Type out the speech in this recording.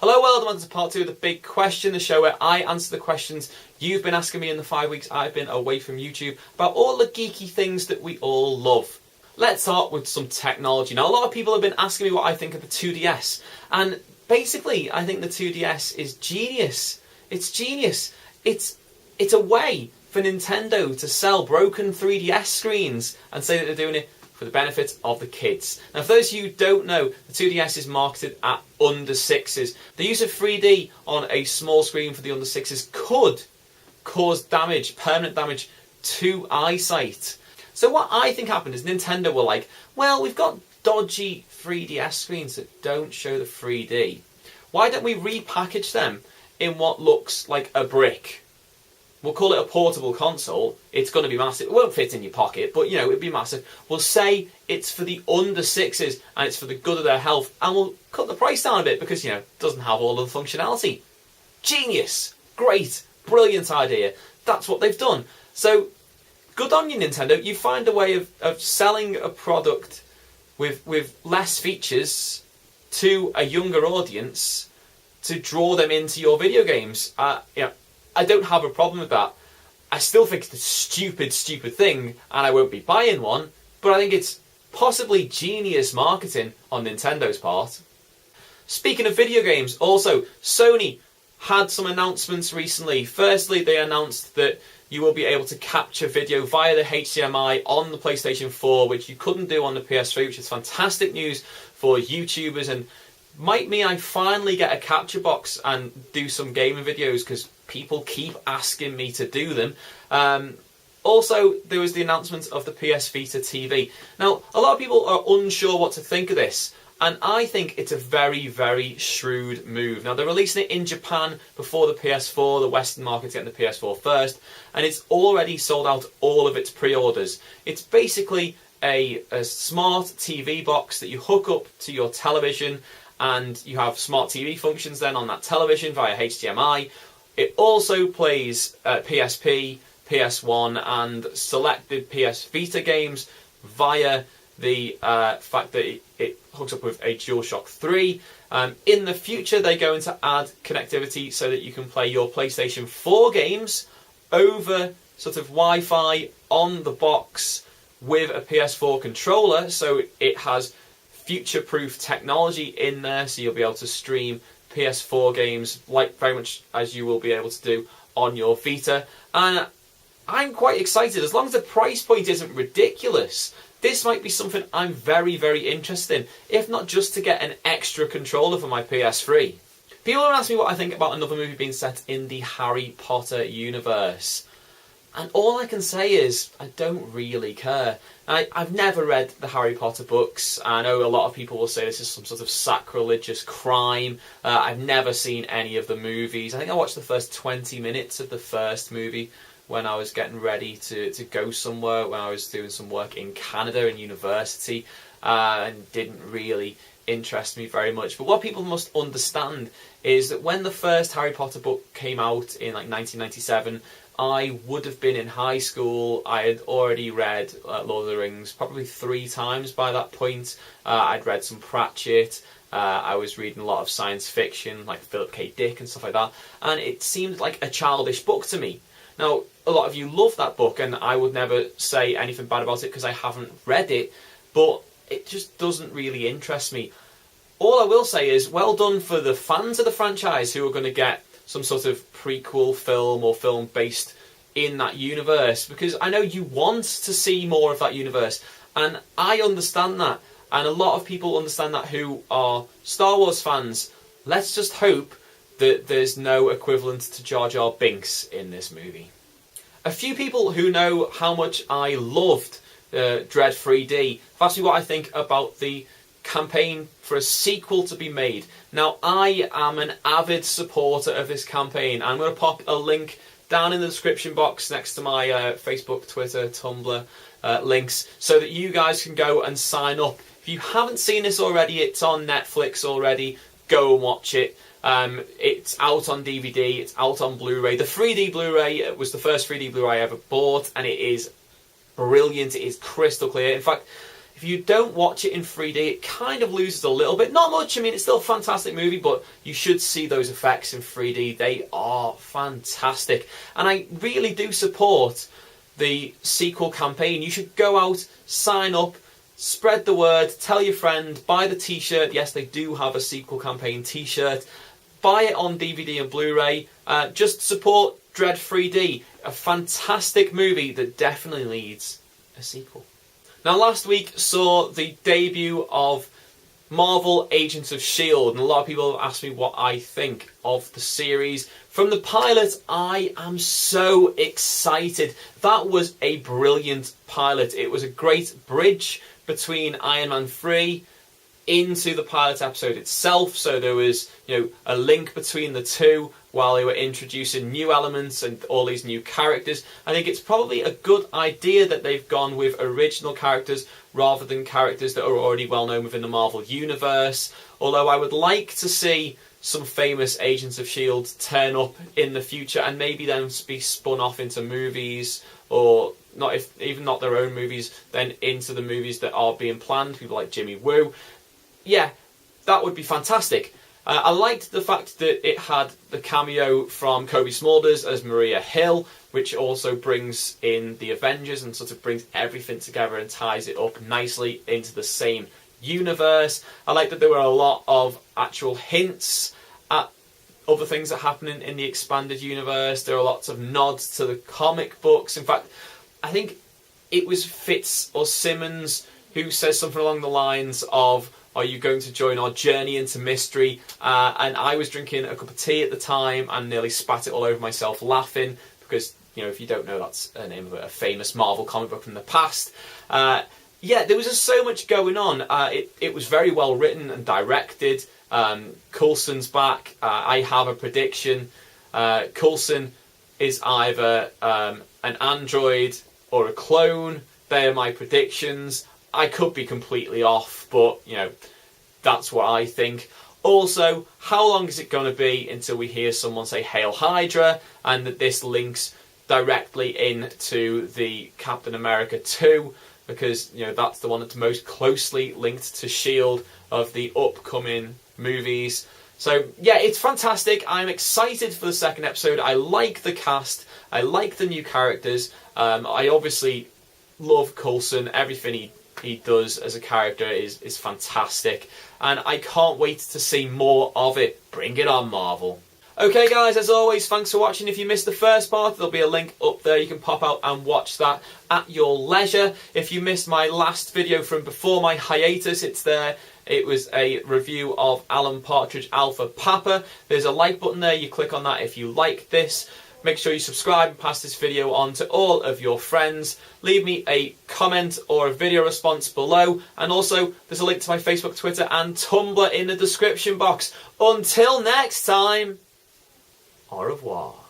Hello world, and welcome to part 2 of The Big Question, the show where I answer the questions you've been asking me in the 5 weeks I've been away from YouTube about all the geeky things that we all love. Let's start with some technology. Now, a lot of people have been asking me what I think of the 2DS, and basically I think the 2DS is genius. It's genius. It's a way for Nintendo to sell broken 3DS screens and say that they're doing it for the benefit of the kids. Now, for those of you who don't know, the 2DS is marketed at under 6s. The use of 3D on a small screen for the under 6s could cause damage, permanent damage to eyesight. So what I think happened is Nintendo were like, well, we've got dodgy 3DS screens that don't show the 3D. Why don't we repackage them in what looks like a brick? We'll call it a portable console. It's going to be massive. It won't fit in your pocket, but, you know, it'd be massive. We'll say it's for the under 6s and it's for the good of their health, and we'll cut the price down a bit because, you know, it doesn't have all of the functionality. Genius! Great! Brilliant idea. That's what they've done. So, good on you, Nintendo. You find a way of selling a product with less features to a younger audience to draw them into your video games. You know, I don't have a problem with that. I still think it's a stupid thing, and I won't be buying one, but I think it's possibly genius marketing on Nintendo's part. Speaking of video games, also, Sony had some announcements recently. Firstly, they announced that you will be able to capture video via the HDMI on the PlayStation 4, which you couldn't do on the PS3, which is fantastic news for YouTubers, and might mean I finally get a capture box and do some gaming videos, because people keep asking me to do them. Also, there was the announcement of the PS Vita TV. Now, a lot of people are unsure what to think of this, and I think it's a very, very shrewd move. Now, they're releasing it in Japan before the PS4, the Western market's getting the PS4 first, and it's already sold out all of its pre-orders. It's basically a smart TV box that you hook up to your television, and you have smart TV functions then on that television via HDMI. It also plays PSP, PS1 and selected PS Vita games via the fact that it hooks up with a DualShock 3. In the future, they're going to add connectivity so that you can play your PlayStation 4 games over sort of Wi-Fi on the box with a PS4 controller, so it has future-proof technology in there, so you'll be able to stream PS4 games like very much as you will be able to do on your Vita. And I'm quite excited. As long as the price point isn't ridiculous, this might be something I'm very, very interested in, if not just to get an extra controller for my PS3. People have asked me what I think about another movie being set in the Harry Potter universe. And all I can say is, I don't really care. I've never read the Harry Potter books. I know a lot of people will say this is some sort of sacrilegious crime. I've never seen any of the movies. I think I watched the first 20 minutes of the first movie when I was getting ready to go somewhere, when I was doing some work in Canada in university, and didn't really interest me very much. But what people must understand is that when the first Harry Potter book came out in like 1997, I would have been in high school. I had already read Lord of the Rings probably 3 times by that point. I'd read some Pratchett. I was reading a lot of science fiction, like Philip K. Dick and stuff like that. And it seemed like a childish book to me. Now, a lot of you love that book, and I would never say anything bad about it because I haven't read it. But it just doesn't really interest me. All I will say is, well done for the fans of the franchise who are going to get some sort of prequel film or film based in that universe, because I know you want to see more of that universe, and I understand that, and a lot of people understand that who are Star Wars fans. Let's just hope that there's no equivalent to Jar Jar Binks in this movie. A few people who know how much I loved Dredd 3D have asked me what I think about the campaign for a sequel to be made. Now, I am an avid supporter of this campaign. I'm going to pop a link down in the description box next to my Facebook, Twitter, Tumblr links, so that you guys can go and sign up. If you haven't seen this already, it's on Netflix already. Go and watch it. It's out on DVD, it's out on Blu-ray. The 3D Blu-ray was the first 3D Blu-ray I ever bought, and it is brilliant. It is crystal clear. In fact, If you don't watch it in 3D, it kind of loses a little bit. Not much, I mean, it's still a fantastic movie, but you should see those effects in 3D. They are fantastic. And I really do support the sequel campaign. You should go out, sign up, spread the word, tell your friend, buy the t-shirt. Yes, they do have a sequel campaign t-shirt. Buy it on DVD and Blu-ray. Just support Dredd 3D. A fantastic movie that definitely needs a sequel. Now, last week saw the debut of Marvel Agents of S.H.I.E.L.D. and a lot of people have asked me what I think of the series. From the pilot, I am so excited. That was a brilliant pilot. It was a great bridge between Iron Man 3 into the pilot episode itself, so there was, a link between the two while they were introducing new elements and all these new characters. I think it's probably a good idea that they've gone with original characters rather than characters that are already well known within the Marvel Universe, although I would like to see some famous Agents of S.H.I.E.L.D. turn up in the future and maybe then be spun off into movies, or not, if even not their own movies, then into the movies that are being planned, people like Jimmy Woo. Yeah, that would be fantastic. I liked the fact that it had the cameo from Kobe Smulders as Maria Hill, which also brings in the Avengers and sort of brings everything together and ties it up nicely into the same universe. I like that there were a lot of actual hints at other things that happen in the expanded universe. There are lots of nods to the comic books. In fact, I think it was Fitz or Simmons who says something along the lines of, "Are you going to join our journey into mystery?" And I was drinking a cup of tea at the time and nearly spat it all over myself laughing because, if you don't know, that's the name of a famous Marvel comic book from the past. Yeah, there was just so much going on. It was very well written and directed. Coulson's back. I have a prediction. Coulson is either an android or a clone. They are my predictions. I could be completely off, but, that's what I think. Also, how long is it going to be until we hear someone say "Hail Hydra" and that this links directly into the Captain America 2? Because, that's the one that's most closely linked to S.H.I.E.L.D. of the upcoming movies. So, yeah, it's fantastic. I'm excited for the second episode. I like the cast. I like the new characters. I obviously love Coulson. Everything he does as a character is fantastic. And I can't wait to see more of it. Bring it on, Marvel. Okay, guys, as always, thanks for watching. If you missed the first part, there'll be a link up there. You can pop out and watch that at your leisure. If you missed my last video from before my hiatus, it's there. It was a review of Alan Partridge Alpha Papa. There's a like button there. You click on that if you like this. Make sure you subscribe and pass this video on to all of your friends. Leave me a comment or a video response below. And also, there's a link to my Facebook, Twitter and Tumblr in the description box. Until next time, au revoir.